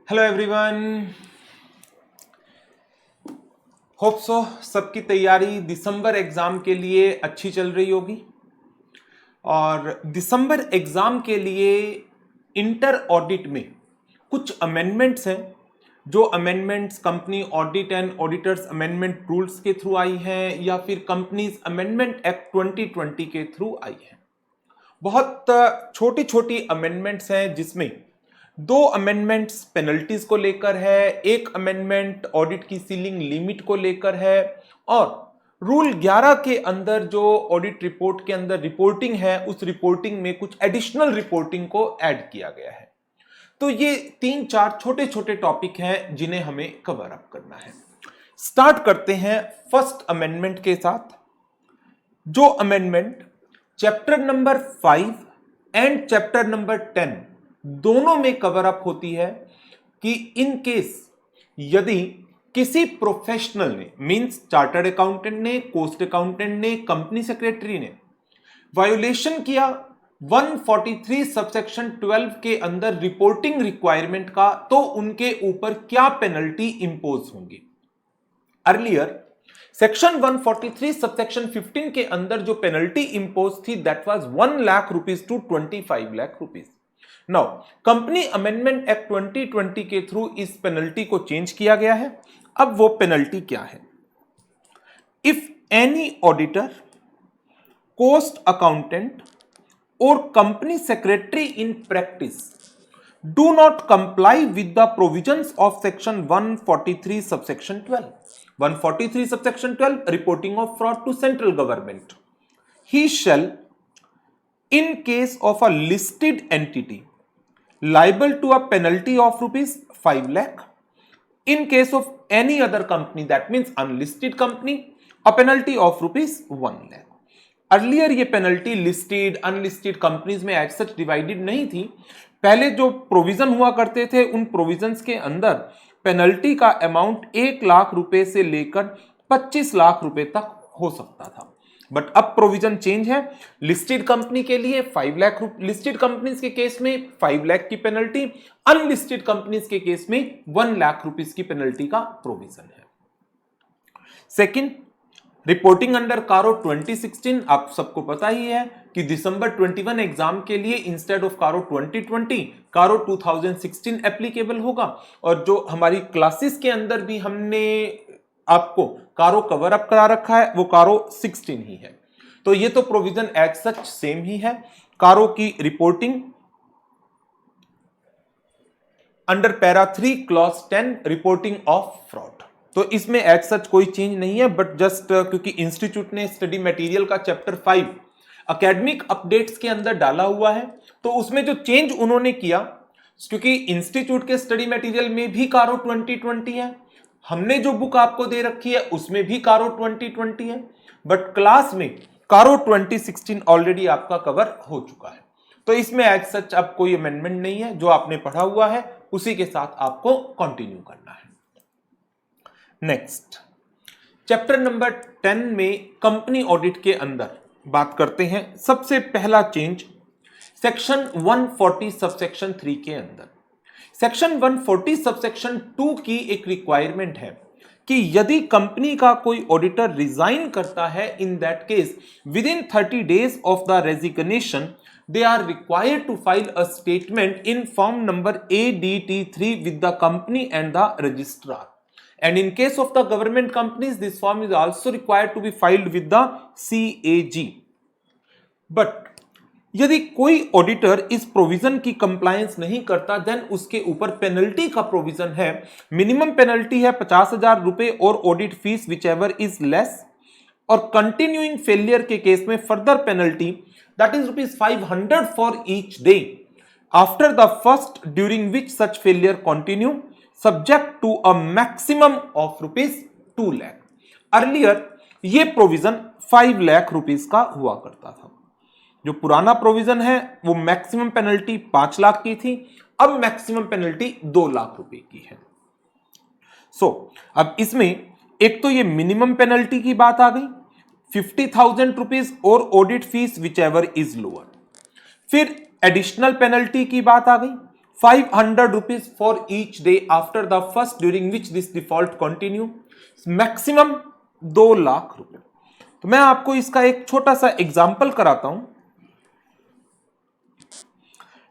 Hello everyone. Hope so सबकी तैयारी दिसंबर exam के लिए अच्छी चल रही होगी। और दिसंबर एग्जाम के लिए इंटर ऑडिट में कुछ अमेंडमेंट्स हैं, जो amendments company audit and Auditors Amendment Rules के थ्रू आई हैं या फिर कंपनीज अमेंडमेंट एक्ट 2020 के थ्रू आई है। बहुत छोटी छोटी अमेंडमेंट्स हैं, जिसमें दो अमेंडमेंट्स पेनल्टीज को लेकर है, एक अमेंडमेंट ऑडिट की सीलिंग लिमिट को लेकर है, और रूल 11 के अंदर जो ऑडिट रिपोर्ट के अंदर रिपोर्टिंग है, उस रिपोर्टिंग में कुछ एडिशनल रिपोर्टिंग को ऐड किया गया है। तो ये 3-4 छोटे छोटे टॉपिक हैं जिन्हें हमें कवर अप करना है। स्टार्ट करते हैं फर्स्ट अमेंडमेंट के साथ। जो amendment chapter number 5 and chapter number 10 दोनों में कवर अप होती है कि इन केस यदि किसी प्रोफेशनल ने, मींस चार्टर्ड अकाउंटेंट ने, कोस्ट अकाउंटेंट ने, कंपनी सेक्रेटरी ने वायोलेशन किया 143 सबसेक्शन 12 के अंदर रिपोर्टिंग रिक्वायरमेंट का, तो उनके ऊपर क्या पेनल्टी इंपोज होंगी। अर्लियर सेक्शन 143 सबसेक्शन 15 के अंदर जो पेनल्टी इंपोज थी that was 1 lakh rupees to 25 lakh rupees. Now company amendment act 2020 के थ्रू इस पेनल्टी को चेंज किया गया है। अब वो पेनल्टी क्या है? If any auditor, cost accountant और company secretary in practice do not comply with the provisions of section 143 subsection 12. 143 subsection 12 reporting of fraud to central government. He shall, in case of a listed entity, liable to a penalty of rupees 5 lakh. In case of any other company, that means unlisted company, a penalty of rupees 1 lakh. Earlier ये penalty listed unlisted companies में as such divided नहीं थी। पहले जो provision हुआ करते थे उन प्रोविजंस के अंदर पेनल्टी का अमाउंट 1 लाख रुपए से लेकर 25 लाख रुपए तक हो सकता था। बट अब प्रोविजन चेंज है। लिस्टेड कंपनी के लिए 5 लाख, लिस्टेड कंपनीज के केस में 5 लाख की पेनल्टी, अनलिस्टेड कंपनीज के केस में 1 लाख रुपीस की पेनल्टी का प्रोविजन है। सेकंड, रिपोर्टिंग अंडर कारो 2016, आप सबको पता ही है कि दिसंबर 21 एग्जाम के लिए इंस्टेड ऑफ कारो 2020 कारो 2016 एप्लीकेबल होगा। और जो हमारी क्लासेस के अंदर भी हमने आपको कारो कवर अप करा रखा है वो कारो 16 ही है। तो ये तो प्रोविजन एज सच सेम ही है। कारो की reporting under para 3 clause 10 reporting of fraud, तो इसमें एज सच कोई चेंज नहीं है। बट जस्ट क्योंकि इंस्टीट्यूट ने स्टडी मटेरियल का चैप्टर 5 एकेडमिक अपडेट्स के अंदर डाला हुआ है, तो उसमें जो चेंज उन्होंने किया, क्योंकि इंस्टीट्यूट के स्टडी मटेरियल में भी कारो 2020 है, हमने जो बुक आपको दे रखी है उसमें भी कारो 2020 है, बट क्लास में कारो 2016 ऑलरेडी आपका कवर हो चुका है। तो इसमें एज सच अब कोई अमेंडमेंट नहीं है, जो आपने पढ़ा हुआ है उसी के साथ आपको कंटिन्यू करना है। नेक्स्ट, चैप्टर नंबर 10 में कंपनी ऑडिट के अंदर बात करते हैं। सबसे पहला चेंज सेक्शन 140 सबसेक्शन 3 के अंदर। सेक्शन 140 सबसेक्शन 2 की एक रिक्वायरमेंट है कि यदि कंपनी का कोई ऑडिटर रिजाइन करता है, in that case with in 30 days of the resignation they are required to file a statement in form number ADT3 with the company and the registrar. And in case of the government companies, this form is also required to be filed with the CAG. But यदि कोई auditor इस provision की compliance नहीं करता, then उसके ऊपर penalty का provision है। मिनिमम पेनल्टी है 50,000 रुपए और audit fees whichever is less, और कंटिन्यूइंग फेलियर के केस में further penalty that is rupees 500 for each day after the first during which such failure continue subject to a maximum of rupees 2 lakh. Earlier ये provision 5 lakh rupees का हुआ करता था। जो पुराना प्रोविजन है वो मैक्सिमम पेनल्टी 5 लाख की थी, अब मैक्सिमम पेनल्टी 2 लाख रुपए की है। अब इसमें एक तो ये मिनिमम पेनल्टी की बात आ गई 50,000 रुपीज और audit fees whichever is lower. फिर एडिशनल पेनल्टी की बात आ गई ₹500 for each day after the first during which this default continue, maximum 2 lakh रुपए। तो मैं आपको इसका एक छोटा सा एग्जाम्पल कराता हूं।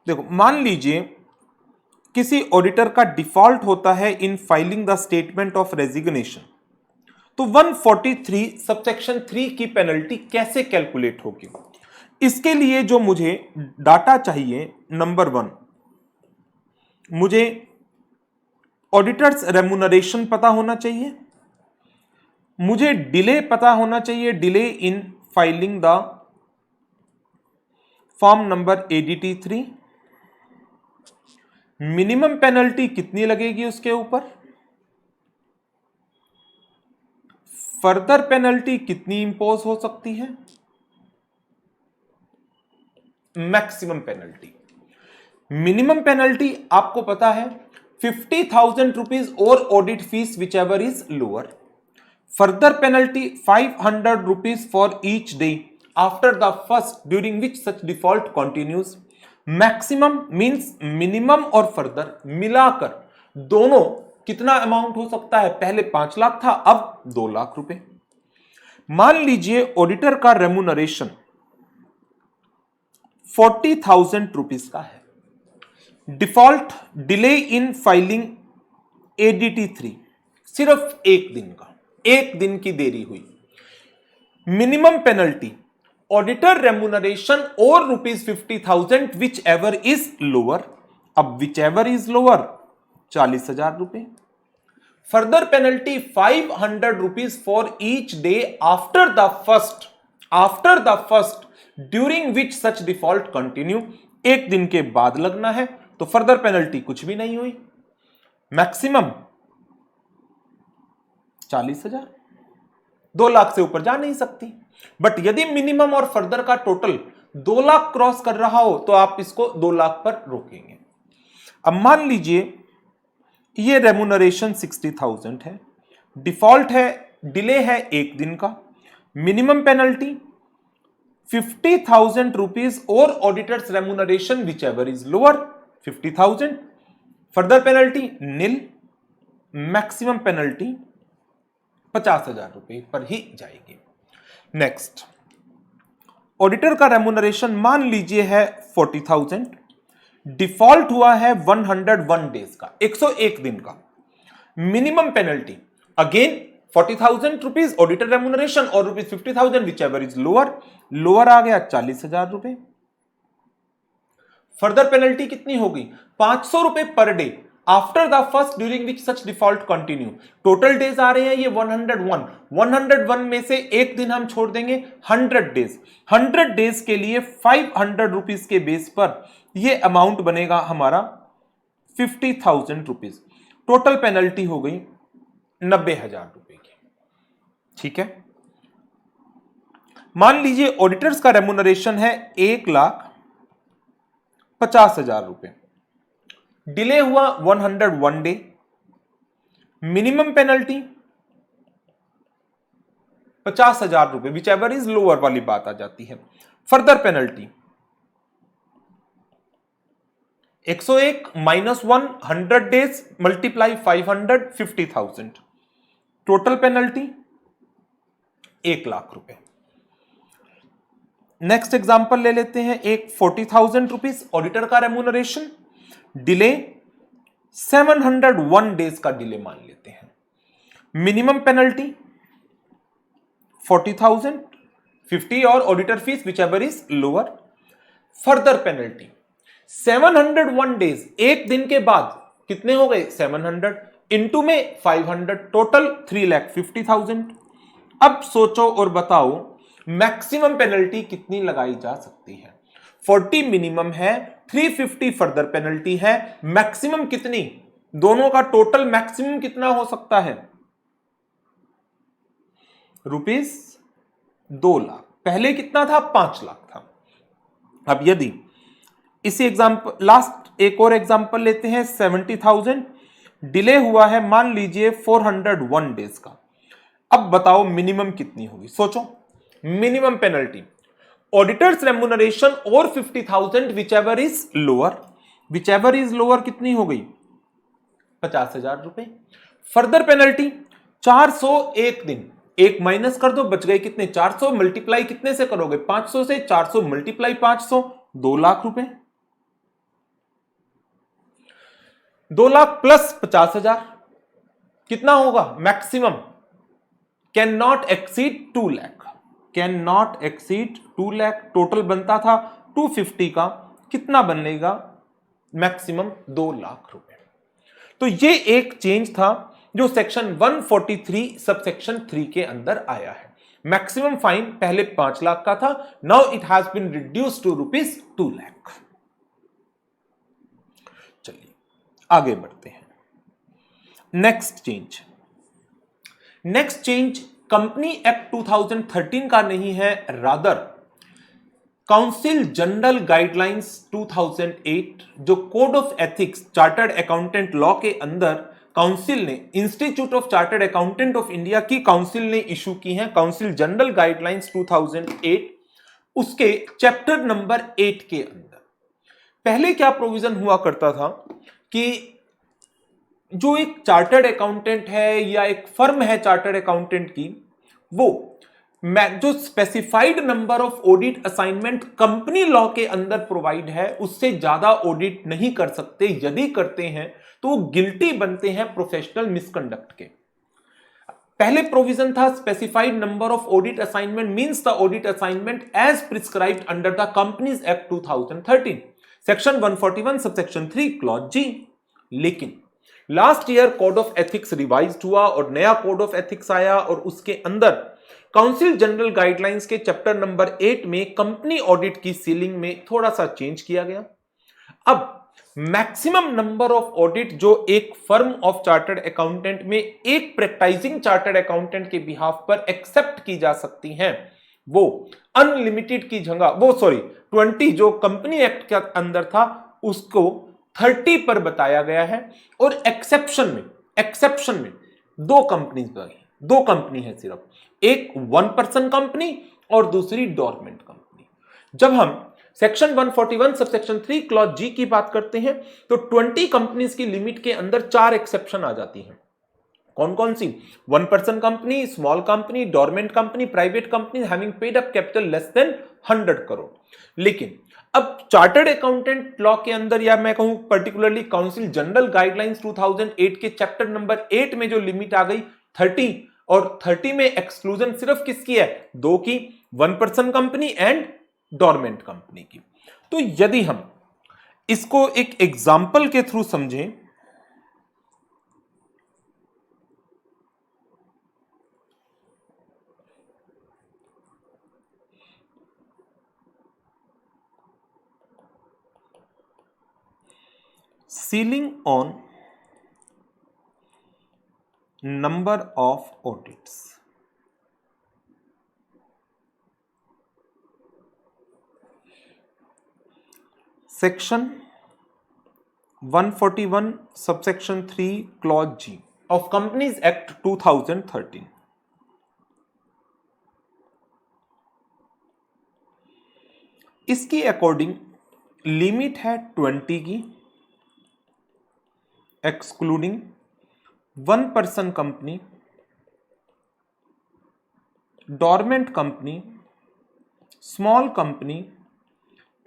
देखो, मान लीजिए किसी ऑडिटर का डिफॉल्ट होता है in filing the statement of resignation, तो 143 सबसेक्शन 3 की पेनल्टी कैसे कैलकुलेट होगी? इसके लिए जो मुझे डाटा चाहिए, नंबर 1, मुझे ऑडिटर्स रेम्यूनरेशन पता होना चाहिए, मुझे डिले पता होना चाहिए, delay in filing the form number ADT 3, minimum penalty कितनी लगेगी उसके ऊपर, फर्दर पेनल्टी कितनी इंपोज हो सकती है, मैक्सिमम पेनल्टी। मिनिमम पेनल्टी आपको पता है 50,000 रुपीज और audit fees whichever is lower. Further penalty 500 rupees for each day after the first during which such default continues. Maximum means minimum और further मिलाकर दोनों कितना अमाउंट हो सकता है? पहले 5 लाख था, अब 2 लाख रुपए। मान लीजिए ऑडिटर का रेम्यूनरेशन 40,000 रुपीज का है, default delay in filing ADT 3 सिर्फ 1 दिन का, 1 दिन की देरी हुई। मिनिमम पेनल्टी ऑडिटर रेम्यूनरेशन और ₹50,000 विच एवर इज लोअर। अब विच एवर इज लोअर 40,000 रुपए। Further penalty 500 rupees for each day after the first during which such default continue. 1 दिन के बाद लगना है, तो फर्दर पेनल्टी कुछ भी नहीं हुई। मैक्सिमम 40,000, 2 लाख से ऊपर जा नहीं सकती। बट यदि मिनिमम और फर्दर का टोटल 2 लाख क्रॉस कर रहा हो तो आप इसको 2 लाख पर रोकेंगे। अब मान लीजिए ये रेम्यूनरेशन 60,000 है, डिफॉल्ट है, डिले है 1 दिन का, मिनिमम पेनल्टी 50,000 रुपीज और auditors remuneration whichever is lower 50,000, further penalty nil, maximum penalty 50,000 रुपए पर ही जाएगी। नेक्स्ट, ऑडिटर का रेम्यूनरेशन मान लीजिए है 40,000, डिफॉल्ट हुआ है 101 डेज का, 101 दिन का। Minimum penalty again 40,000 rupees auditor remuneration और ₹50,000 विच एवर इज लोअर आ गया 40,000 रुपए। फर्दर पेनल्टी कितनी होगी? 500 रुपए per day after the first during which such default continue. Total days आ रहे हैं ये 101 में से 1 दिन हम छोड़ देंगे, 100 डेज के लिए 500 रुपीज के बेस पर ये अमाउंट बनेगा हमारा 50,000 रुपीज। टोटल पेनल्टी हो गई 90,000 रुपए की। ठीक है, मान लीजिए ऑडिटर्स का रेम्यूनरेशन है 1,50,000 रुपए, डिले हुआ 101 डे, मिनिमम पेनल्टी 50,000 रुपए विच एवर इज लोअर वाली बात आ जाती है। Further penalty 101 minus 100 days multiply 500 50,000, total penalty 1 lakh रुपए। नेक्स्ट एग्जांपल ले लेते हैं, एक 40,000 रुपीज ऑडिटर का रेम्यूनरेशन, डिले 701 डेज का डिले मान लेते हैं। मिनिमम पेनल्टी 40,000, 50 और auditor fees whichever is lower. Further penalty 701 days, 1 दिन के बाद कितने हो गए? 700 इंटू में 500, टोटल 3,50,000। अब सोचो और बताओ मैक्सिमम पेनल्टी कितनी लगाई जा सकती है? 40 मिनिमम है, 350 फर्दर पेनल्टी है, मैक्सिमम कितनी? दोनों का टोटल मैक्सिमम कितना हो सकता है? ₹2 लाख। पहले कितना था? 5 लाख था। अब यदि इसी एग्जांपल लास्ट एक और एग्जांपल लेते हैं, 70,000 डिले हुआ है मान लीजिए 401 डेज का। अब बताओ मिनिमम कितनी होगी? सोचो, मिनिमम पेनल्टी ऑडिटर्स रेम्यूनरेशन और 50,000 which ever is lower, which ever is lower कितनी हो गई 50,000 रुपए। फर्दर पेनल्टी 401 दिन, एक माइनस कर दो, बच गए कितने 400, मल्टीप्लाई कितने से करोगे 500 से, 400 मल्टीप्लाई 500 2 लाख रुपए, 2 लाख प्लस 50,000 कितना होगा maximum, can not exceed 2 lakh, can not exceed 2 lakh. Total बनता था 250 का, कितना बनेगा मैक्सिमम 2 लाख रुपए। तो ये एक चेंज था जो सेक्शन 143 सबसेक्शन 3 के अंदर आया है। मैक्सिमम फाइन पहले 5 लाख का था, now it has been reduced to ₹2 lakh. चलिए आगे बढ़ते हैं। नेक्स्ट चेंज कंपनी एक्ट 2013 का नहीं है, रादर काउंसिल जनरल गाइडलाइंस 2008 जो code of ethics chartered accountant law के अंदर काउंसिल ने, institute of chartered accountant of India की काउंसिल ने इशू की है, काउंसिल जनरल गाइडलाइंस 2008, उसके चैप्टर नंबर 8 के अंदर पहले क्या प्रोविजन हुआ करता था कि जो एक चार्टर्ड अकाउंटेंट है या एक फर्म है चार्टर्ड अकाउंटेंट की, वो जो specified number of audit assignment company law के अंदर प्रोवाइड है उससे ज्यादा ऑडिट नहीं कर सकते, यदि करते हैं तो वो गिल्टी बनते हैं प्रोफेशनल मिसकंडक्ट के। पहले प्रोविजन था specified number of audit assignment means the audit assignment as prescribed under the Companies act 2013 section 141 subsection 3 clause G. लेकिन last year code of ethics revised हुआ और नया कोड ऑफ एथिक्स आया और उसके अंदर काउंसिल जनरल गाइडलाइंस के chapter number 8 में कंपनी ऑडिट की सीलिंग में थोड़ा सा चेंज किया गया। अब मैक्सिमम नंबर ऑफ ऑडिट जो एक फर्म ऑफ चार्टर्ड अकाउंटेंट में एक प्रैक्टिसिंग चार्टर्ड अकाउंटेंट के बिहाफ पर एक्सेप्ट की जा सकती हैं, वो अनलिमिटेड की जगह 20 जो कंपनी एक्ट के अंदर था उसको 30 पर बताया गया है। और एक्सेप्शन में दो कंपनी है सिर्फ, एक 1 पर्सन कंपनी और दूसरी डोरमेंट कंपनी। जब हम सेक्शन 141 सबसेक्शन 3 क्लॉज जी की बात करते हैं तो 20 कंपनीज की लिमिट के अंदर 4 एक्सेप्शन आ जाती हैं। कौन कौन सी? 1 person company, small company, dormant company, private company having paid up capital less than 100 crore. लेकिन अब चार्टर्ड अकाउंटेंट लॉ के अंदर, या मैं कहूं पर्टिकुलरली काउंसिल जनरल गाइडलाइंस 2008 के चैप्टर नंबर 8 में जो लिमिट आ गई 30, और 30 में एक्सक्लूजन सिर्फ किसकी है? 2 की, 1 person company and dormant company की। तो यदि हम इसको एक एग्जाम्पल के थ्रू समझें, ceiling on number of audits. Section 141 subsection 3 clause G of companies act 2013। इसकी अकॉर्डिंग लिमिट है 20 की, excluding 1 person company, dormant company, small company,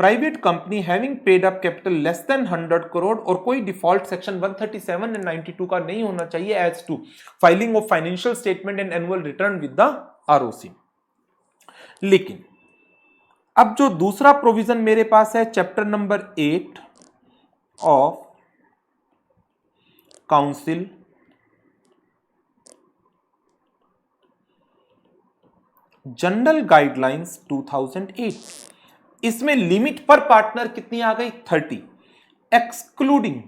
private company having paid up capital less than 100 crore, और कोई default section 137 and 92 का नहीं होना चाहिए as to filing of financial statement and annual return with the ROC. लेकिन अब जो दूसरा प्रोविजन मेरे पास है chapter number 8 of council general guidelines 2008, इसमें लिमिट पर पार्टनर कितनी आ गई? 30, एक्सक्लूडिंग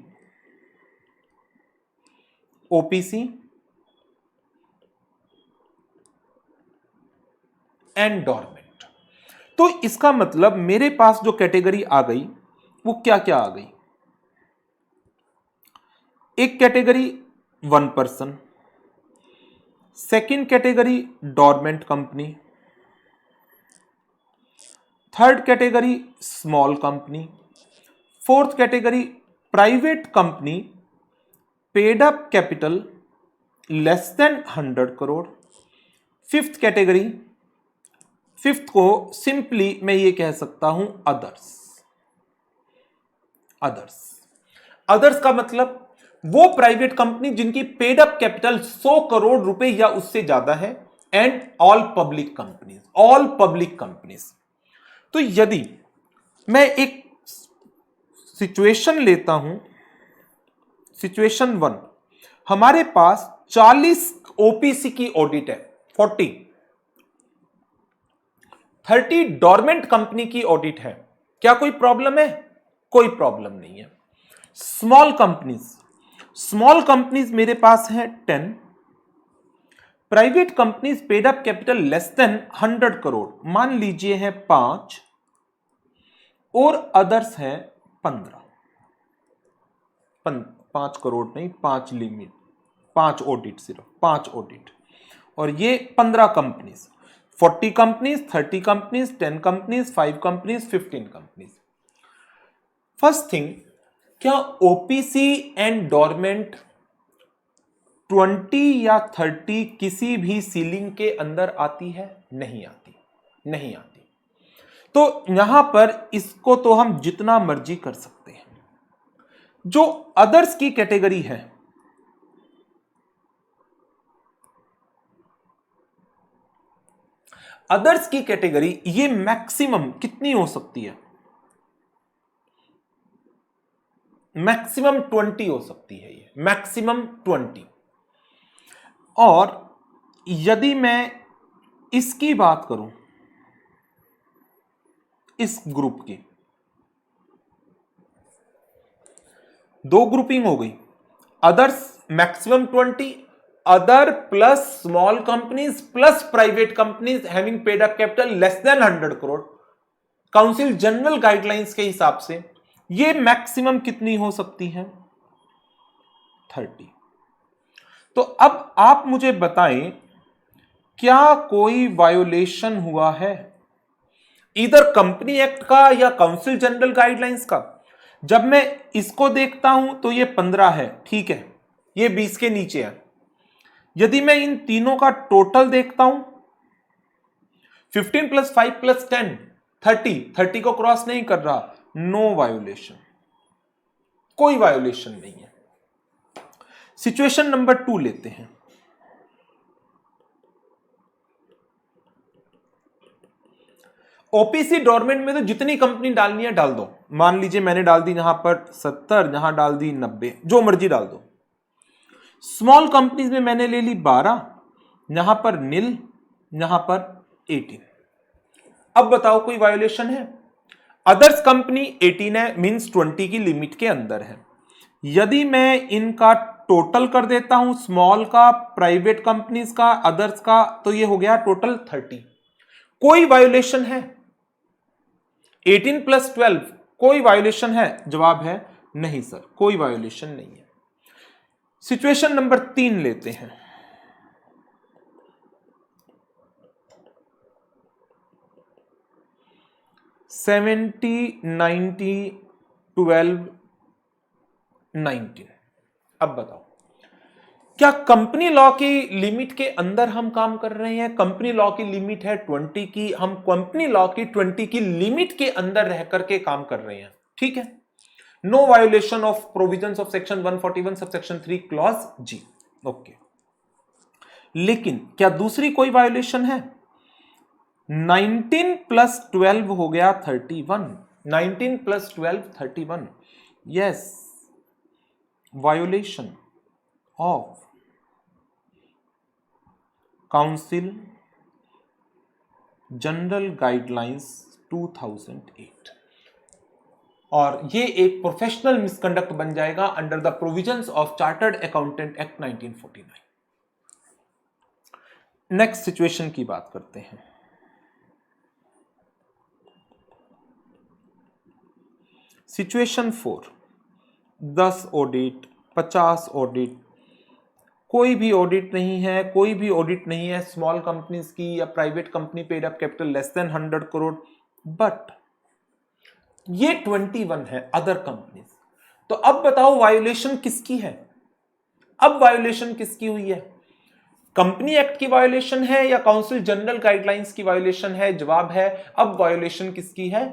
ओपीसी एंड डोरमेंट। तो इसका मतलब मेरे पास जो कैटेगरी आ गई वो क्या क्या आ गई? एक category 1 person, second category dormant company, third category small company, fourth category private company paid up capital less than 100 crore. Fifth category, fifth को सिंपली मैं ये कह सकता हूं अदर्स। अदर्स, अदर्स का मतलब वो प्राइवेट कंपनी जिनकी पेड अप कैपिटल 100 करोड़ रुपए या उससे ज्यादा है, and all public companies, all public companies. तो यदि मैं एक सिचुएशन लेता हूं, सिचुएशन 1, हमारे पास 40 ओपीसी की ऑडिट है, 30 डोरमेंट कंपनी की ऑडिट है। क्या कोई प्रॉब्लम है? कोई प्रॉब्लम नहीं है। स्मॉल कंपनीज, स्मॉल कंपनीज मेरे पास है 10, private companies paid up capital less than 100 crore मान लीजिए है 5, और अदर्स है 15। 5 करोड़ नहीं, 5 लिमिट, 5 ऑडिट, सिर्फ 5 ऑडिट, और ये 15 companies, 40 companies, 30 companies, 10 companies, 5 companies, 15 companies. First thing, क्या ओपीसी एंड डोरमेंट 20 या 30 किसी भी सीलिंग के अंदर आती है? नहीं आती, नहीं आती। तो यहां पर इसको तो हम जितना मर्जी कर सकते हैं। जो अदर्स की कैटेगरी है, अदर्स की कैटेगरी, ये मैक्सिमम कितनी हो सकती है? मैक्सिमम 20 हो सकती है, ये मैक्सिमम 20। और यदि मैं इसकी बात करूं, इस ग्रुप की, दो ग्रुपिंग हो गई, others maximum 20, other plus small companies plus private companies having paid up capital less than 100 crore, council general guidelines के हिसाब से ये मैक्सिमम कितनी हो सकती है? 30। तो अब आप मुझे बताएं, क्या कोई वायोलेशन हुआ है इधर कंपनी एक्ट का या काउंसिल जनरल गाइडलाइंस का? जब मैं इसको देखता हूं तो ये 15 है, ठीक है, ये 20 के नीचे है। यदि मैं इन तीनों का टोटल देखता हूं, 15 + 5 + 10 30 को क्रॉस नहीं कर रहा, नो वायोलेशन, कोई वायोलेशन नहीं है। सिचुएशन नंबर 2 लेते हैं। ओपीसी डोरमेंट में तो जितनी कंपनी डालनी है डाल दो। मान लीजिए मैंने डाल दी यहां पर 70, यहां डाल दी 90, जो मर्जी डाल दो। स्मॉल कंपनीज में मैंने ले ली 12, यहां पर नील, यहां पर 18। अब बताओ कोई वायोलेशन है? अदर्स कंपनी 18 है, मींस 20 की लिमिट के अंदर है। यदि मैं इनका टोटल कर देता हूं, स्मॉल का, प्राइवेट कंपनीज का, अदर्स का, तो ये हो गया टोटल 30। कोई वायोलेशन है? 18 + 12 कोई वायोलेशन है? जवाब है नहीं सर, कोई वायोलेशन नहीं है। सिचुएशन नंबर 3 लेते हैं। सेवेंटी 90 12 19। अब बताओ, क्या कंपनी लॉ की लिमिट के अंदर हम काम कर रहे हैं? कंपनी लॉ की लिमिट है 20 की, हम कंपनी लॉ की 20 की लिमिट के अंदर रह करके काम कर रहे हैं, ठीक है। No violation of provisions of section 141 subsection 3 clause G, okay. लेकिन क्या दूसरी कोई वायोलेशन है? 19 + 12 हो गया 31, 19 + 12 31, yes, violation of council general guidelines 2008, और ये एक प्रोफेशनल मिसकंडक्ट बन जाएगा under the provisions of chartered accountant act 1949। Next situation की बात करते हैं। सिचुएशन 4, 10 ऑडिट, 50 ऑडिट, कोई भी ऑडिट नहीं है, कोई भी ऑडिट नहीं है स्मॉल कंपनीज की या private company paid up capital less than 100 crore, but ये 21 है अदर कंपनीज। तो अब बताओ वायोलेशन किसकी है? अब वायोलेशन किसकी हुई है? कंपनी एक्ट की वायोलेशन है या काउंसिल जनरल गाइडलाइंस की वायोलेशन है? जवाब है अब वायोलेशन किसकी है?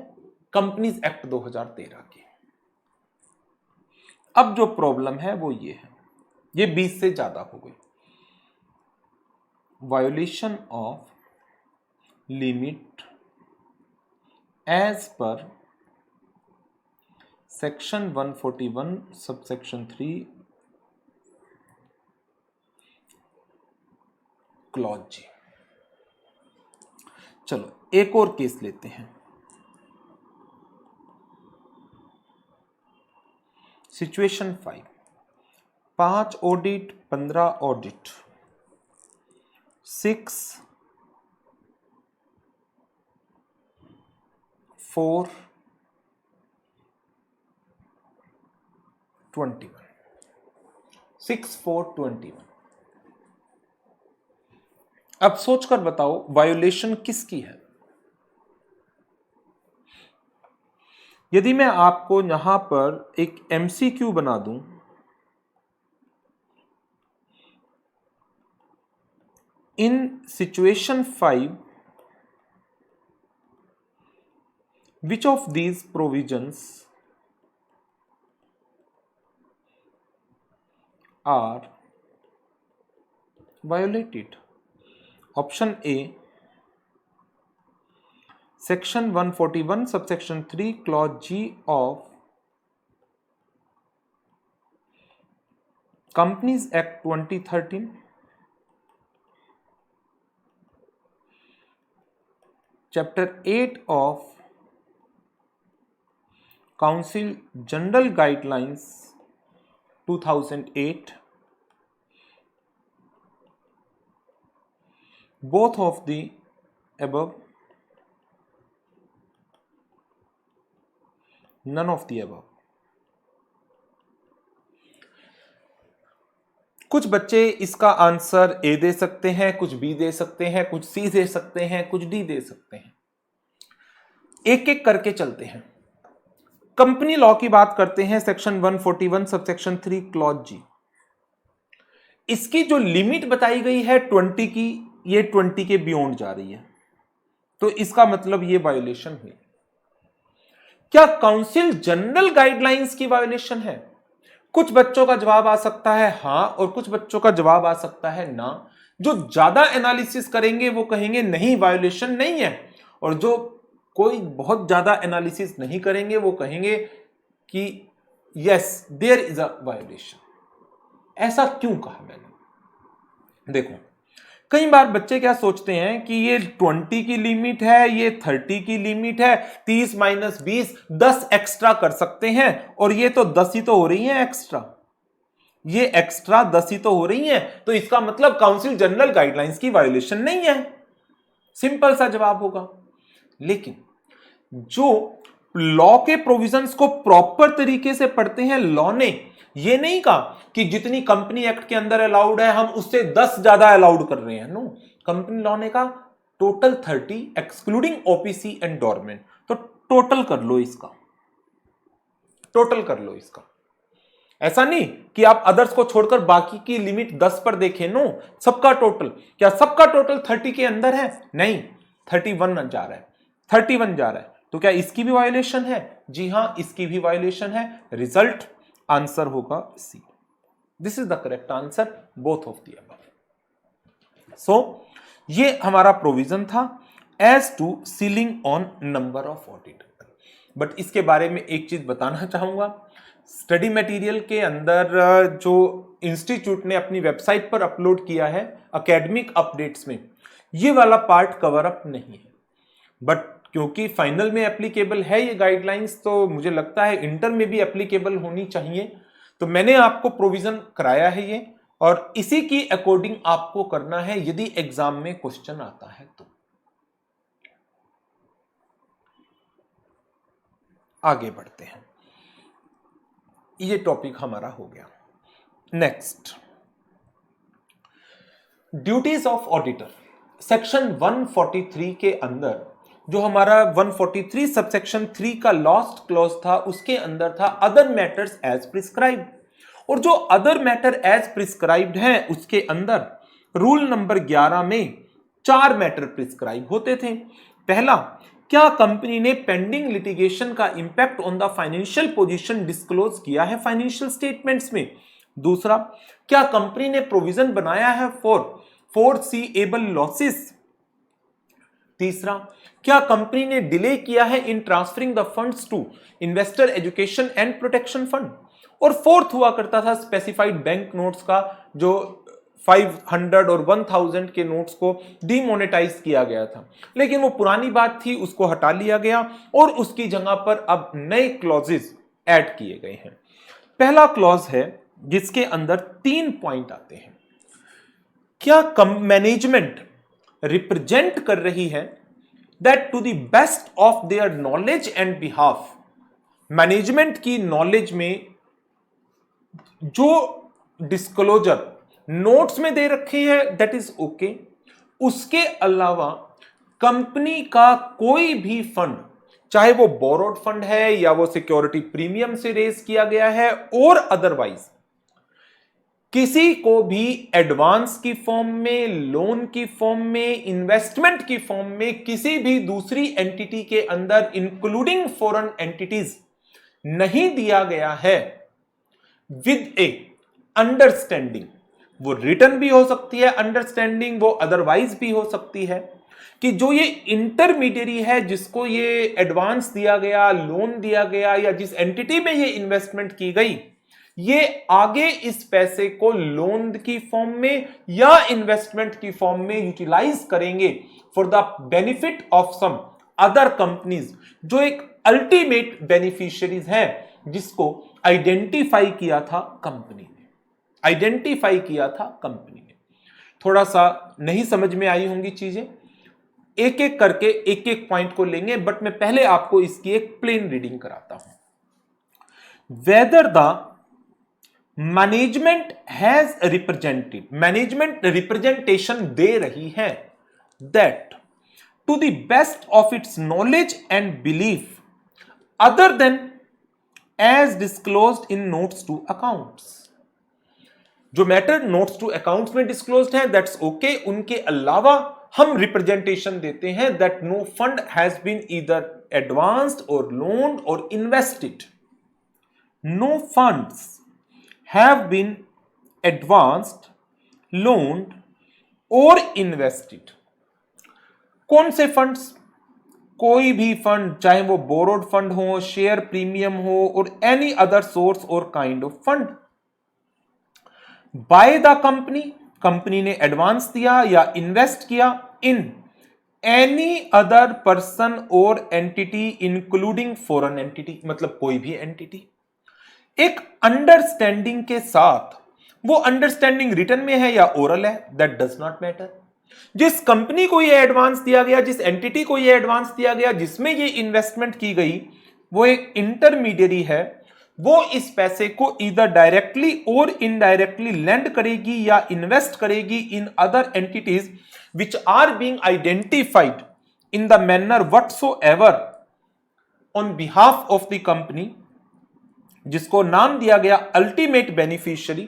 कंपनीज एक्ट 2013 की। अब जो प्रॉब्लम है वो ये है, ये 20 से ज्यादा हो गई। Violation of limit as per section 141 subsection 3 clause G. चलो एक और केस लेते हैं। Situation 5, 5 audit, 15 audit, 6, 4, 21, 6, 4, 21। अब सोचकर बताओ वायोलेशन किसकी है? यदि मैं आपको यहां पर एक एमसीक्यू बना दूं, इन situation 5 which of these provisions are violated? Option A, section 141 subsection 3 clause G of Companies Act 2013, chapter 8 of Council General Guidelines 2008, both of the above, none of the above। कुछ बच्चे इसका आंसर ए दे सकते हैं, कुछ B दे सकते हैं, कुछ सी दे सकते हैं, कुछ डी दे सकते हैं। एक एक करके चलते हैं। कंपनी लॉ की बात करते हैं, सेक्शन 141 सबसेक्शन 3 क्लॉज जी। इसकी जो लिमिट बताई गई है 20 की, ये 20 के बियॉन्ड जा रही है, तो इसका मतलब ये वायोलेशन हुई। क्या काउंसिल जनरल गाइडलाइंस की वायोलेशन है? कुछ बच्चों का जवाब आ सकता है हां, और कुछ बच्चों का जवाब आ सकता है ना। जो ज्यादा एनालिसिस करेंगे वो कहेंगे नहीं वायोलेशन नहीं है, और जो कोई बहुत ज्यादा एनालिसिस नहीं करेंगे वो कहेंगे कि yes there is a violation. ऐसा क्यों कहा मैंने? देखो, कई बार बच्चे क्या सोचते हैं कि ये 20 की लिमिट है, ये 30 की लिमिट है, 30 माइनस 20 10 एक्स्ट्रा कर सकते हैं, और ये तो 10 ही तो हो रही है एक्स्ट्रा, ये एक्स्ट्रा 10 ही तो हो रही है, तो इसका मतलब काउंसिल जनरल गाइडलाइंस की वायोलेशन नहीं है। सिंपल सा जवाब होगा। लेकिन जो लॉ के प्रोविजंस को प्रॉपर तरीके से पढ़ते हैं, लॉ ने ये नहीं कहा कि जितनी कंपनी एक्ट के अंदर अलाउड है हम उससे 10 ज्यादा अलाउड कर रहे हैं। नो, कंपनी लॉ ने कहा total 30 excluding OPC and dormant. तो टोटल कर लो इसका, टोटल कर लो इसका। ऐसा नहीं कि आप अदर्स को छोड़कर बाकी की लिमिट 10 पर देखें। नो, सबका टोटल। क्या सबका टोटल 30 के अंदर है? नहीं, 31 जा रहा है, 31 जा रहा है। तो क्या इसकी भी वायोलेशन है? जी हां, इसकी भी वायोलेशन है। रिजल्ट आंसर होगा C. This is the correct answer, both of the above. So ये हमारा प्रोविजन था as to ceiling on number of audit. But इसके बारे में एक चीज बताना चाहूंगा, स्टडी मटेरियल के अंदर जो इंस्टीट्यूट ने अपनी वेबसाइट पर अपलोड किया है एकेडमिक अपडेट्स में, ये वाला पार्ट कवर अप नहीं है। बट क्योंकि फाइनल में एप्लीकेबल है ये गाइडलाइंस, तो मुझे लगता है इंटर में भी एप्लीकेबल होनी चाहिए। तो मैंने आपको प्रोविजन कराया है ये, और इसी की अकॉर्डिंग आपको करना है यदि एग्जाम में क्वेश्चन आता है तो। आगे बढ़ते हैं, ये टॉपिक हमारा हो गया। Next, duties of auditor. Section 143 के अंदर जो हमारा 143 सबसेक्शन 3 का लास्ट क्लॉज था उसके अंदर था अदर मैटर्स एज प्रिस्क्राइब्ड, और जो अदर मैटर एज प्रिस्क्राइब्ड है उसके अंदर रूल नंबर 11 में 4 मैटर प्रिस्क्राइब होते थे। पहला, क्या कंपनी ने पेंडिंग लिटिगेशन का impact on the financial position disclose किया है फाइनेंशियल स्टेटमेंट्स में। दूसरा, क्या कंपनी ने प्रोविजन बनाया है फॉर फोरसीएबल लॉसेस। तीसरा, क्या कंपनी ने डिले किया है in transferring the funds to investor education and protection fund. और फोर्थ हुआ करता था स्पेसिफाइड बैंक नोट्स का, जो 500 और 1000 के नोट्स को डीमोनेटाइज किया गया था, लेकिन वो पुरानी बात थी, उसको हटा लिया गया और उसकी जगह पर अब नए क्लॉजेस ऐड किए गए हैं। पहला क्लॉज है जिसके अंदर 3 पॉइंट आते हैं। क्या मैनेजमेंट रिप्रेजेंट कर रही है that to the best of their knowledge and behalf, management की नॉलेज में जो डिस्क्लोजर नोट्स में दे रखी है दैट इज ओके, उसके अलावा कंपनी का कोई भी फंड, चाहे वो बोरोड फंड है या वो सिक्योरिटी प्रीमियम से रेज किया गया है और अदरवाइज, किसी को भी एडवांस की फॉर्म में, लोन की फॉर्म में, इन्वेस्टमेंट की फॉर्म में किसी भी दूसरी एंटिटी के अंदर इंक्लूडिंग फॉरेन एंटिटीज नहीं दिया गया है विद ए अंडरस्टैंडिंग, वो रिटर्न भी हो सकती है अंडरस्टैंडिंग, वो अदरवाइज भी हो सकती है, कि जो ये इंटरमीडियरी है जिसको ये एडवांस दिया गया, लोन दिया गया या जिस एंटिटी में ये इन्वेस्टमेंट की गई, ये आगे इस पैसे को लोन की फॉर्म में या इन्वेस्टमेंट की फॉर्म में यूटिलाइज करेंगे for the benefit of some other companies, जो एक अल्टीमेट बेनिफिशियरीज है जिसको आइडेंटिफाई किया था कंपनी ने, आइडेंटिफाई किया था कंपनी ने। थोड़ा सा नहीं समझ में आई होंगी चीजें, एक एक करके एक एक पॉइंट को लेंगे, बट मैं पहले आपको इसकी एक प्लेन रीडिंग कराता हूं। Whether the management has represented, management representation दे रही है that to the best of its knowledge and belief other than as disclosed in notes to accounts, जो मैटर नोट्स टू अकाउंट्स में डिस्क्लोज्ड है that's okay, उनके अलावा हम representation देते हैं that no fund has been either advanced or loaned or invested, no funds have been advanced, loaned और invested। कौन से फंड्स? कोई भी फंड, चाहे वो बोरोड फंड हो, शेयर प्रीमियम हो और any other source or kind of fund. Bye the company, company ने एडवांस दिया या इन्वेस्ट किया इन any other person or entity including foreign entity, मतलब कोई भी एंटिटी, एक अंडरस्टैंडिंग के साथ। वो अंडरस्टैंडिंग रिटन में है या ओरल है दैट डज नॉट मैटर। जिस कंपनी को ये एडवांस दिया गया, जिस एंटिटी को ये एडवांस दिया गया, जिसमें ये इन्वेस्टमेंट की गई, वो एक इंटरमीडियरी है, वो इस पैसे को इधर डायरेक्टली और इनडायरेक्टली लेंड करेगी या इन्वेस्ट करेगी in other entities which are being identified in the manner whatsoever on behalf of the company, जिसको नाम दिया गया अल्टीमेट बेनिफिशियरी,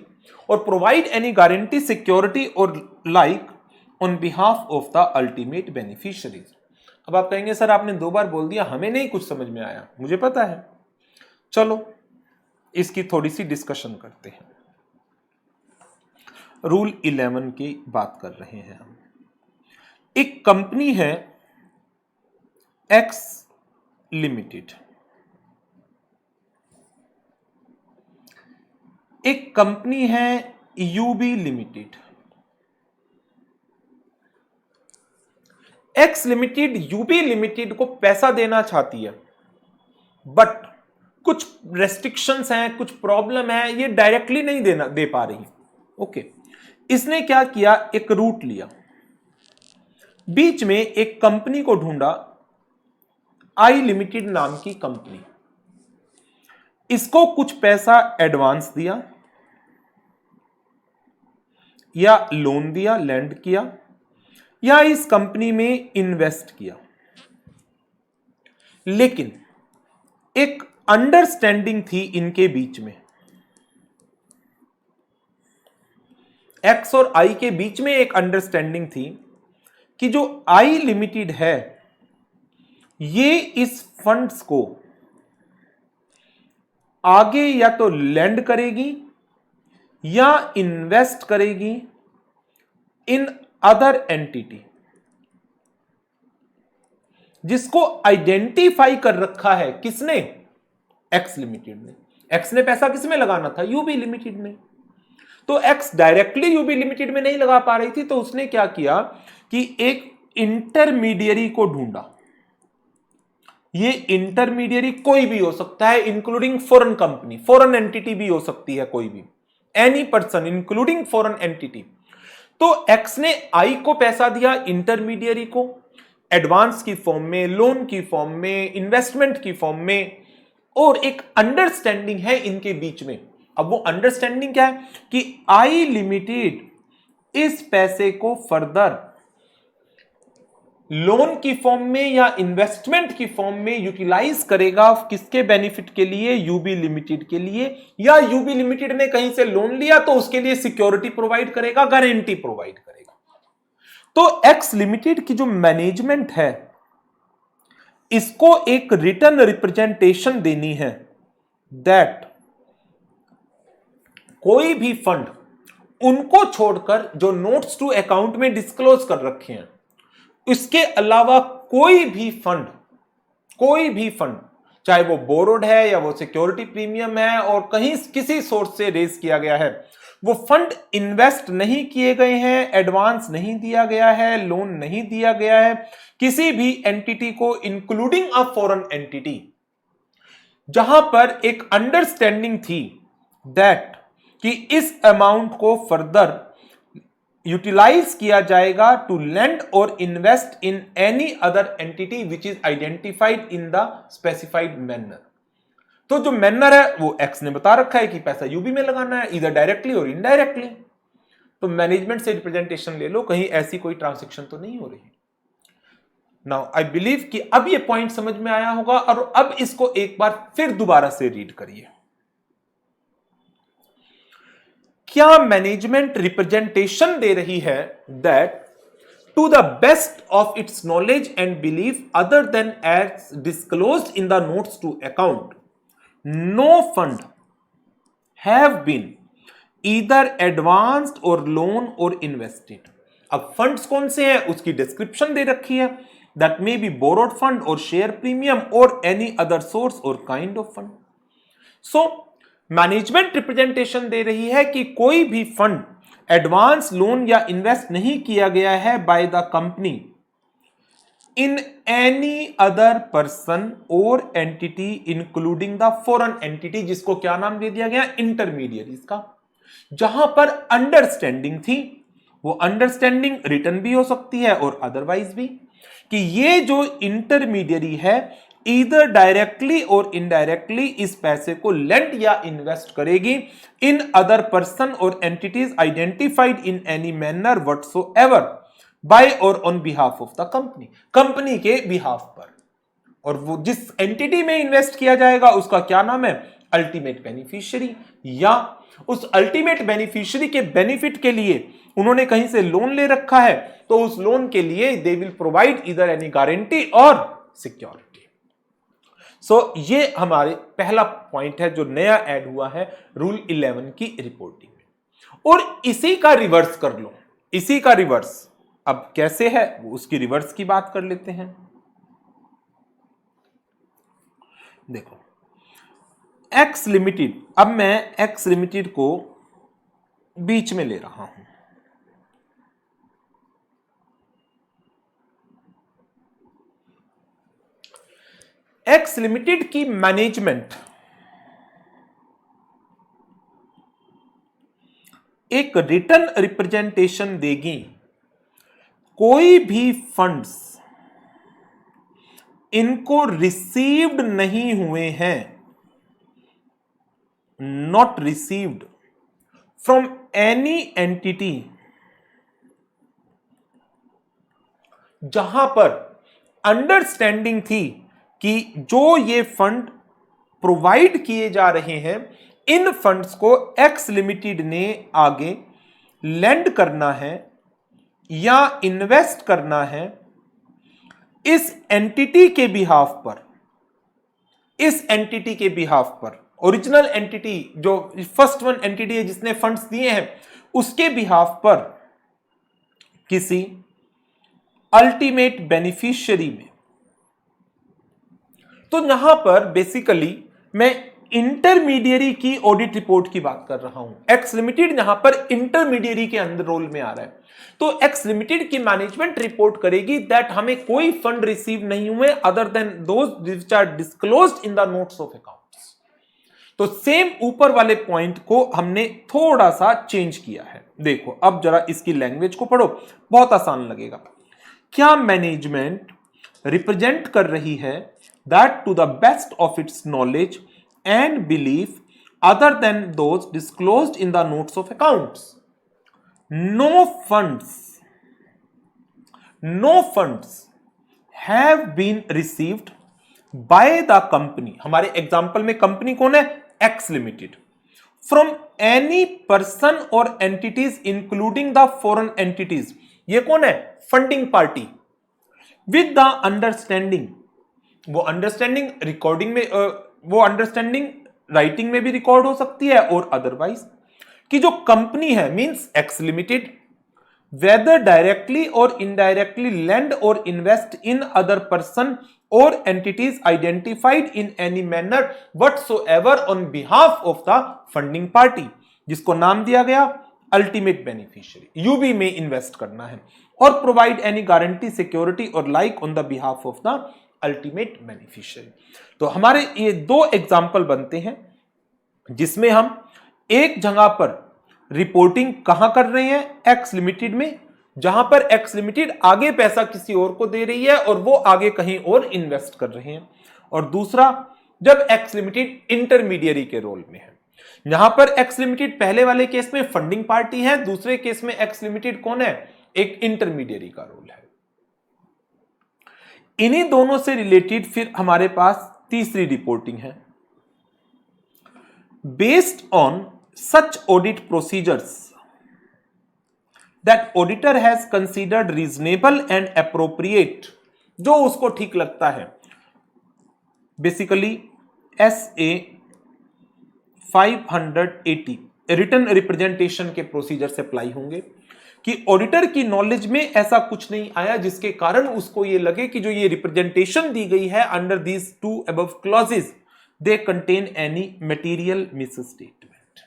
और प्रोवाइड एनी गारंटी, सिक्योरिटी और like on behalf of the ultimate beneficiaries. अब आप कहेंगे सर आपने 2 बार बोल दिया, हमें नहीं कुछ समझ में आया। मुझे पता है, चलो इसकी थोड़ी सी डिस्कशन करते हैं। रूल 11 की बात कर रहे हैं हम। एक कंपनी है एक्स लिमिटेड, एक कंपनी है UB limited. X limited UB limited को पैसा देना चाहती है, बट कुछ रेस्ट्रिक्शंस हैं, कुछ प्रॉब्लम है, ये डायरेक्टली नहीं दे पा रही। ओके, इसने क्या किया, एक रूट लिया, बीच में एक कंपनी को ढूंढा, आई लिमिटेड नाम की कंपनी, इसको कुछ पैसा एडवांस दिया या लोन दिया, लैंड किया, या इस कंपनी में इन्वेस्ट किया। लेकिन एक अंडरस्टैंडिंग थी इनके बीच में, एक्स और आई के बीच में एक अंडरस्टैंडिंग थी कि जो आई लिमिटेड है ये इस फंड्स को आगे या तो लैंड करेगी या इन्वेस्ट करेगी इन अदर एंटिटी, जिसको आइडेंटिफाई कर रखा है किसने, एक्स लिमिटेड ने। एक्स ने पैसा किसमें लगाना था, यूबी लिमिटेड में। तो एक्स डायरेक्टली यूबी लिमिटेड में नहीं लगा पा रही थी, तो उसने क्या किया कि एक इंटरमीडियरी को ढूंढा। ये इंटरमीडियरी कोई भी हो सकता है, including foreign company, foreign entity भी हो सकती है, कोई भी, any person including foreign entity. तो एक्स ने आई को पैसा दिया इंटरमीडियरी को, एडवांस की फॉर्म में, लोन की फॉर्म में, इन्वेस्टमेंट की फॉर्म में, और एक अंडरस्टैंडिंग है इनके बीच में। अब वो अंडरस्टैंडिंग क्या है कि आई लिमिटेड इस पैसे को फर्दर लोन की फॉर्म में या इन्वेस्टमेंट की फॉर्म में यूटिलाइज करेगा, किसके बेनिफिट के लिए, यूबी लिमिटेड के लिए, या यूबी लिमिटेड ने कहीं से लोन लिया तो उसके लिए सिक्योरिटी प्रोवाइड करेगा, गारंटी प्रोवाइड करेगा। तो एक्स लिमिटेड की जो मैनेजमेंट है इसको एक रिटर्न रिप्रेजेंटेशन देनी है दैट कोई भी फंड उनको छोड़कर जो नोट्स टू अकाउंट में डिस्क्लोज कर रखे हैं, इसके अलावा कोई भी फंड चाहे वो बोरोड है या वो सिक्योरिटी प्रीमियम है और कहीं किसी सोर्स से रेज किया गया है, वो फंड इन्वेस्ट नहीं किए गए हैं, एडवांस नहीं दिया गया है, लोन नहीं दिया गया है किसी भी एंटिटी को इंक्लूडिंग अ फॉरेन एंटिटी, जहां पर एक अंडरस्टैंडिंग थी दैट कि इस अमाउंट को फर्दर यूटिलाइज किया जाएगा टू लेंड और invest in any other entity which is identified in the specified manner. तो जो मैनर है वो एक्स ने बता रखा है कि पैसा यूबी में लगाना है, इधर डायरेक्टली और इनडायरेक्टली। तो मैनेजमेंट से रिप्रेजेंटेशन ले लो, कहीं ऐसी कोई ट्रांजैक्शन तो नहीं हो रही। नाउ आई बिलीव कि अब ये पॉइंट समझ में आया होगा, और अब इसको एक बार फिर दोबारा से रीड करिए। क्या मैनेजमेंट रिप्रेजेंटेशन दे रही है that to the best of its knowledge and belief other than as disclosed in the notes to account, no fund have been either advanced or loan or invested। अब funds कौन से हैं उसकी description दे रखी है, that may be borrowed fund or share premium or any other source or kind of fund. So management representation दे रही है कि कोई भी फंड एडवांस, लोन या इन्वेस्ट नहीं किया गया है by the company in any other person or entity including the foreign entity, जिसको क्या नाम दे दिया गया, इंटरमीडियरीज का। जहां पर अंडरस्टैंडिंग थी, वो अंडरस्टैंडिंग रिटर्न भी हो सकती है और अदरवाइज भी, कि ये जो इंटरमीडियरी है इधर डायरेक्टली और इनडायरेक्टली इस पैसे को लेंड या इन्वेस्ट करेगी इन अदर पर्सन और entities identified in any manner whatsoever by or on behalf of the company, company के बिहाफ पर। और वो जिस एंटिटी में इन्वेस्ट किया जाएगा उसका क्या नाम है, अल्टीमेट बेनिफिशियरी, या उस अल्टीमेट बेनिफिशियरी के बेनिफिट के लिए उन्होंने कहीं से लोन ले रखा है तो उस लोन के लिए दे विल प्रोवाइड इधर एनी गारंटी और सिक्योरिटी। सो ये हमारे पहला पॉइंट है जो नया ऐड हुआ है रूल 11 की रिपोर्टिंग में। और इसी का रिवर्स कर लो, इसी का रिवर्स अब कैसे है उसकी रिवर्स की बात कर लेते हैं। देखो एक्स लिमिटेड, अब मैं एक्स लिमिटेड को बीच में ले रहा हूं। एक्स लिमिटेड की मैनेजमेंट एक रिटर्न रिप्रेजेंटेशन देगी, कोई भी फंड्स इनको रिसीव्ड नहीं हुए हैं, not received from any entity, जहां पर अंडरस्टैंडिंग थी कि जो ये फंड प्रोवाइड किए जा रहे हैं, इन फंड्स को एक्स लिमिटेड ने आगे लेंड करना है या इन्वेस्ट करना है इस एंटिटी के बिहाफ पर, इस एंटिटी के बिहाफ पर, ओरिजिनल एंटिटी जो फर्स्ट वन एंटिटी है जिसने फंड्स दिए हैं उसके बिहाफ पर किसी अल्टीमेट बेनिफिशियरी में। तो यहां पर बेसिकली मैं इंटरमीडियरी की ऑडिट रिपोर्ट की बात कर रहा हूं। एक्स लिमिटेड यहां पर इंटरमीडियरी के अंदर रोल में आ रहा है। तो एक्स लिमिटेड की मैनेजमेंट रिपोर्ट करेगी दैट हमें कोई फंड रिसीव नहीं हुए other than those which are disclosed in the notes of accounts. तो सेम ऊपर वाले पॉइंट को हमने थोड़ा सा चेंज किया है। देखो अब जरा इसकी लैंग्वेज को पढ़ो, बहुत आसान लगेगा। क्या मैनेजमेंट रिप्रेजेंट कर रही है that to the best of its knowledge and belief other than those disclosed in the notes of accounts, no funds have been received by the company, हमारे एग्जाम्पल में कंपनी कौन है, X limited, from any person or entities including the foreign entities, ये कौन है, funding party, with the understanding, वो understanding recording में वो अंडरस्टैंडिंग राइटिंग में भी रिकॉर्ड हो सकती है और अदरवाइज, कि जो कंपनी है means X limited whether directly और इनडायरेक्टली लेंड और इन्वेस्ट इन अदर पर्सन और entities identified in any manner whatsoever on behalf of the funding party, जिसको नाम दिया गया अल्टीमेट बेनिफिशियरी, यूबी में इन्वेस्ट करना है, और प्रोवाइड एनी गारंटी सिक्योरिटी और like on the behalf of the ultimate beneficiary. तो हमारे ये दो एग्जाम्पल बनते हैं जिसमें हम एक जगह पर रिपोर्टिंग कहां कर रहे हैं, एक्स लिमिटेड में, जहां पर एक्स लिमिटेड आगे पैसा किसी और को दे रही है और वो आगे कहीं और इन्वेस्ट कर रहे हैं, और दूसरा जब एक्स लिमिटेड इंटरमीडियरी के रोल में है। यहां पर एक्स लिमिटेड पहले वाले केस में फंडिंग पार्टी है, दूसरे केस में एक्स लिमिटेड कौन है, एक इंटरमीडियरी का रोल है। इन्हीं दोनों से रिलेटेड फिर हमारे पास तीसरी रिपोर्टिंग है। Based on such audit procedures that auditor has considered reasonable and appropriate, जो उसको ठीक लगता है, बेसिकली SA 580 रिटर्न रिप्रेजेंटेशन के प्रोसीजर से अप्लाई होंगे कि ऑडिटर की नॉलेज में ऐसा कुछ नहीं आया जिसके कारण उसको ये लगे कि जो ये रिप्रेजेंटेशन दी गई है under these two above clauses they contain any material misstatement,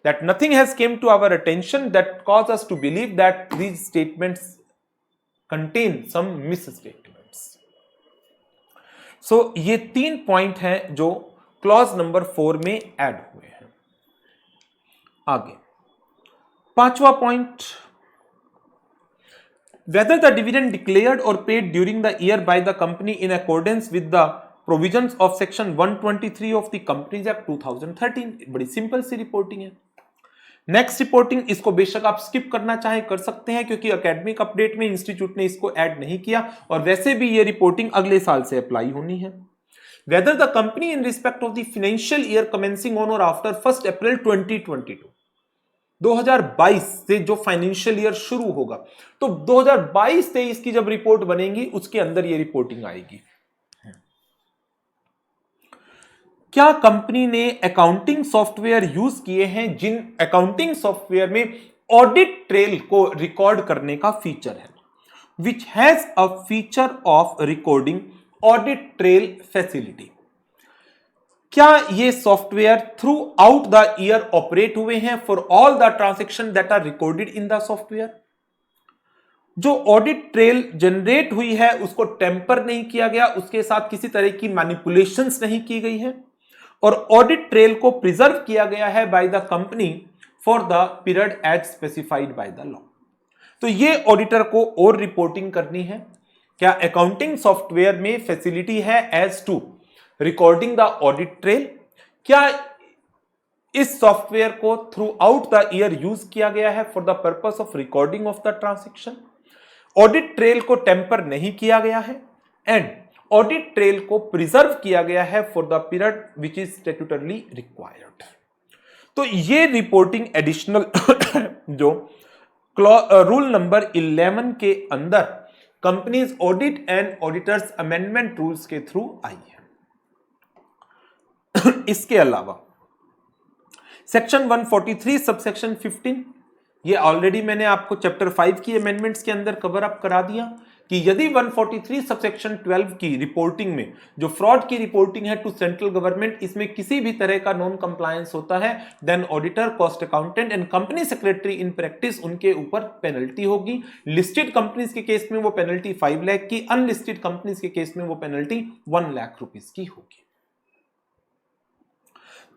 that nothing has came to our attention that cause us to believe that these statements contain some misstatements. So ये 3 पॉइंट हैं जो clause number 4 में add हुए हैं। आगे 5वां point, whether the dividend declared or paid during the year by the company in accordance with the provisions of section 123 of the Companies Act 2013, बड़ी simple सी reporting है। नेक्स्ट रिपोर्टिंग, इसको बेशक आप स्किप करना चाहे कर सकते हैं क्योंकि एकेडमिक अपडेट में इंस्टीट्यूट ने इसको ऐड नहीं किया और वैसे भी ये रिपोर्टिंग अगले साल से अप्लाई होनी है। Whether the company in respect of the financial year commencing on or after 1st April 2022, 2022 से जो फाइनेंशियल ईयर शुरू होगा, तो 2022-23 की जब रिपोर्ट बनेगी उसके अंदर ये रिपोर्टिंग आएगी। क्या कंपनी ने अकाउंटिंग सॉफ्टवेयर यूज किए हैं जिन अकाउंटिंग सॉफ्टवेयर में ऑडिट ट्रेल को रिकॉर्ड करने का फीचर है, which has a feature of recording audit trail facility. क्या ये software throughout the year operate हुए हैं for all the transaction that are recorded in the software. जो ऑडिट ट्रेल जनरेट हुई है उसको टेम्पर नहीं किया गया, उसके साथ किसी तरह की मैनिपुलेशंस नहीं की गई है, और ऑडिट ट्रेल को प्रिजर्व किया गया है by the company for the period as specified by the law. तो ये ऑडिटर को और रिपोर्टिंग करनी है। क्या अकाउंटिंग सॉफ्टवेयर में फैसिलिटी है as to recording the audit trail? क्या इस सॉफ्टवेयर को throughout the year use किया गया है for the purpose of recording of the transaction? Audit trail को टेम्पर नहीं किया गया है, एंड ऑडिट ट्रेल को प्रिजर्व किया गया है for the period which is statutorily required. तो ये रिपोर्टिंग एडिशनल जो रूल नंबर 11 के अंदर Companies Audit and Auditors Amendment Rules के थ्रू आई है। इसके अलावा सेक्शन 143 सबसेक्शन 15, ये ऑलरेडी मैंने आपको चैप्टर 5 की अमेंडमेंट्स के अंदर कवर अप करा दिया कि यदि 143 सबसेक्शन 12 की रिपोर्टिंग में जो फ्रॉड की रिपोर्टिंग है टू सेंट्रल गवर्नमेंट, इसमें किसी भी तरह का नॉन कंप्लायंस होता है, then auditor, cost accountant and company secretary in practice उनके ऊपर पेनल्टी होगी। लिस्टेड कंपनीज के केस में वो पेनल्टी 5 लाख की, अनलिस्टेड कंपनीज के केस में वो पेनल्टी 1 लाख रुपीस की होगी।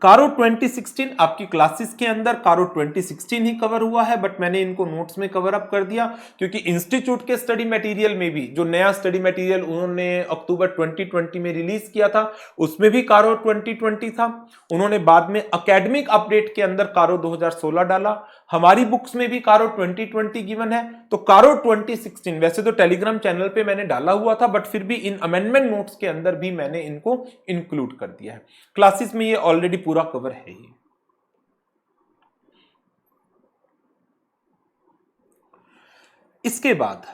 कारो 2016 आपकी क्लासेस के अंदर कारो 2016 ही कवर हुआ है, बट मैंने इनको नोट्स में कवर अप कर दिया क्योंकि इंस्टीट्यूट के स्टडी मटेरियल में भी जो नया स्टडी मटेरियल उन्होंने अक्टूबर 2020 में रिलीज किया था उसमें भी कारो 2020 था। उन्होंने बाद में एकेडमिक अपडेट के अंदर कारो 2016 डाला, हमारी बुक्स में भी कारो 2020 गिवन है। तो कारो 2016 वैसे तो टेलीग्राम चैनल पे मैंने डाला हुआ था, बट फिर भी इन अमेंडमेंट नोट्स के अंदर भी मैंने इनको इंक्लूड कर दिया है। क्लासेस में ये ऑलरेडी पूरा कवर है ही। इसके बाद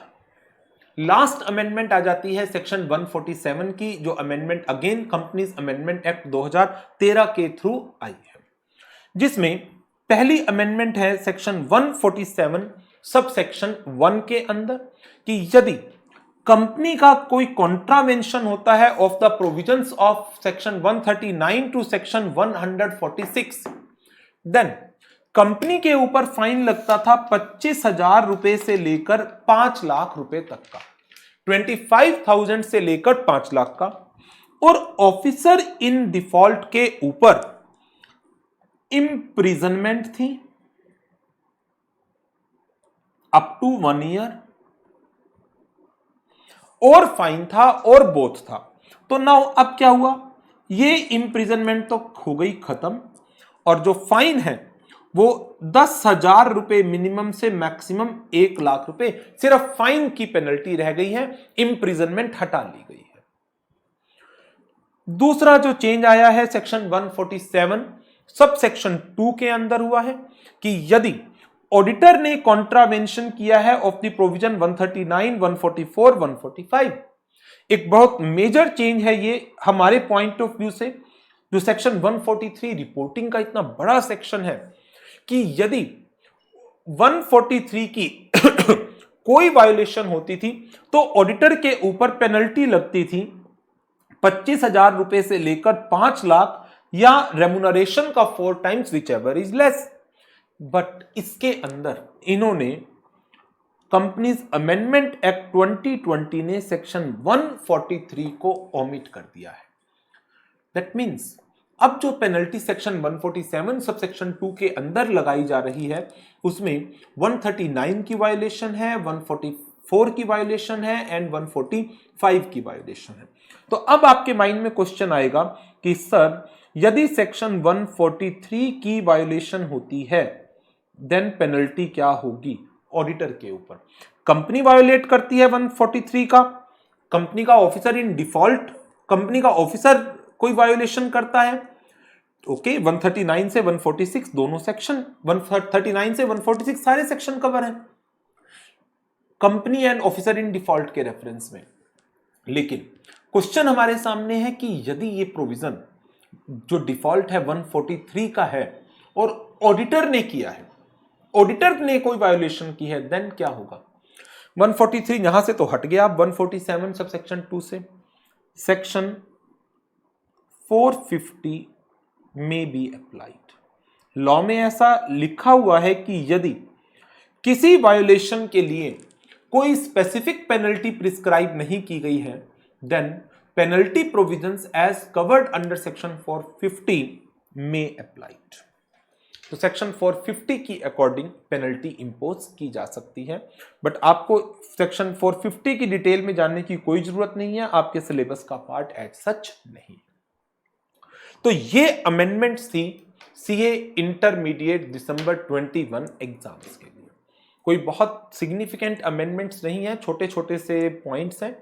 लास्ट अमेंडमेंट आ जाती है सेक्शन 147 की, जो amendment again companies amendment act 2013 के थ्रू आई है, जिसमें पहली अमेंडमेंट है सेक्शन 147 सब सेक्शन 1 के अंदर कि यदि कंपनी का कोई कॉन्ट्रावेंशन होता है of the provisions of section 139 to section 146, then company के ऊपर फाइन लगता था 25,000 रुपए से लेकर 5 लाख रुपए तक का, 25,000 से लेकर 5 लाख का, और ऑफिसर इन डिफॉल्ट के ऊपर इंप्रिजनमेंट थी अप टू 1 ईयर, और फाइन था, और बोथ था। तो नाउ अब क्या हुआ, ये इंप्रिजनमेंट तो हो गई खत्म, और जो फाइन है वो 10,000 रुपए मिनिमम से मैक्सिमम 1 लाख रुपए, सिर्फ फाइन की पेनल्टी रह गई है, इंप्रिजनमेंट हटा ली गई है। दूसरा जो चेंज आया है सेक्शन 147 सब सेक्शन 2 के अंदर हुआ है कि यदि ऑडिटर ने कॉन्ट्रावेंशन किया है ऑफ द प्रोविजन 139, 144, 145, एक बहुत मेजर चेंज है ये हमारे पॉइंट ऑफ व्यू से। जो सेक्शन 143 रिपोर्टिंग का इतना बड़ा सेक्शन है कि यदि 143 की कोई वायोलेशन होती थी तो ऑडिटर के ऊपर पेनल्टी लगती थी 25,000 रुपए से लेकर 5 लाख या रेम्युनरेशन का 4 times which ever is less. But इसके अंदर इन्होंने कंपनीज अमेंडमेंट एक्ट 2020 ने सेक्शन 143 को ओमिट कर दिया है। दैट मीन्स अब जो पेनल्टी सेक्शन 147 सब सेक्शन 2 के अंदर लगाई जा रही है उसमें 139 की वायोलेशन है, 144 की वायोलेशन है एंड 145 की वायोलेशन है। तो अब आपके माइंड में क्वेश्चन आएगा कि सर यदि सेक्शन 143 की वायोलेशन होती है देन पेनल्टी क्या होगी ऑडिटर के ऊपर। कंपनी वायोलेट करती है 143 का, कंपनी का ऑफिसर इन डिफॉल्ट, कंपनी का ऑफिसर कोई वायोलेशन करता है, ओके 139 से 146 दोनों सेक्शन, 139 से 146 सारे सेक्शन कवर हैं company and officer in default के रेफरेंस में। लेकिन क्वेश्चन हमारे सामने है कि यदि ये प्रोविजन जो डिफॉल्ट है 143 का है और ऑडिटर ने किया है, ऑडिटर ने कोई वायोलेशन की है, देन क्या होगा। 143 यहां से तो हट गया, 147 सब सेक्शन 2 से सेक्शन 450 में बी अप्लाइड। लॉ में ऐसा लिखा हुआ है कि यदि किसी वायोलेशन के लिए कोई स्पेसिफिक पेनल्टी प्रिस्क्राइब नहीं की गई है then penalty provisions as covered under section 450 में अप्लाइड। तो सेक्शन 450 की अकॉर्डिंग पेनल्टी इंपोज की जा सकती है, बट आपको सेक्शन 450 की डिटेल में जानने की कोई जरूरत नहीं है, आपके सिलेबस का पार्ट एज सच नहीं। तो ये अमेंडमेंट्स थी सीए इंटरमीडिएट दिसंबर 21 एग्जाम्स के लिए। कोई बहुत सिग्निफिकेंट अमेंडमेंट्स नहीं है, छोटे छोटे से पॉइंट्स हैं।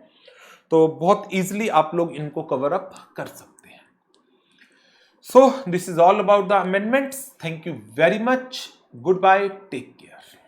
तो बहुत इजीली आप लोग इनको कवर अप कर सकते हैं। So this is all about the amendments. Thank you very much. Good bye, take care.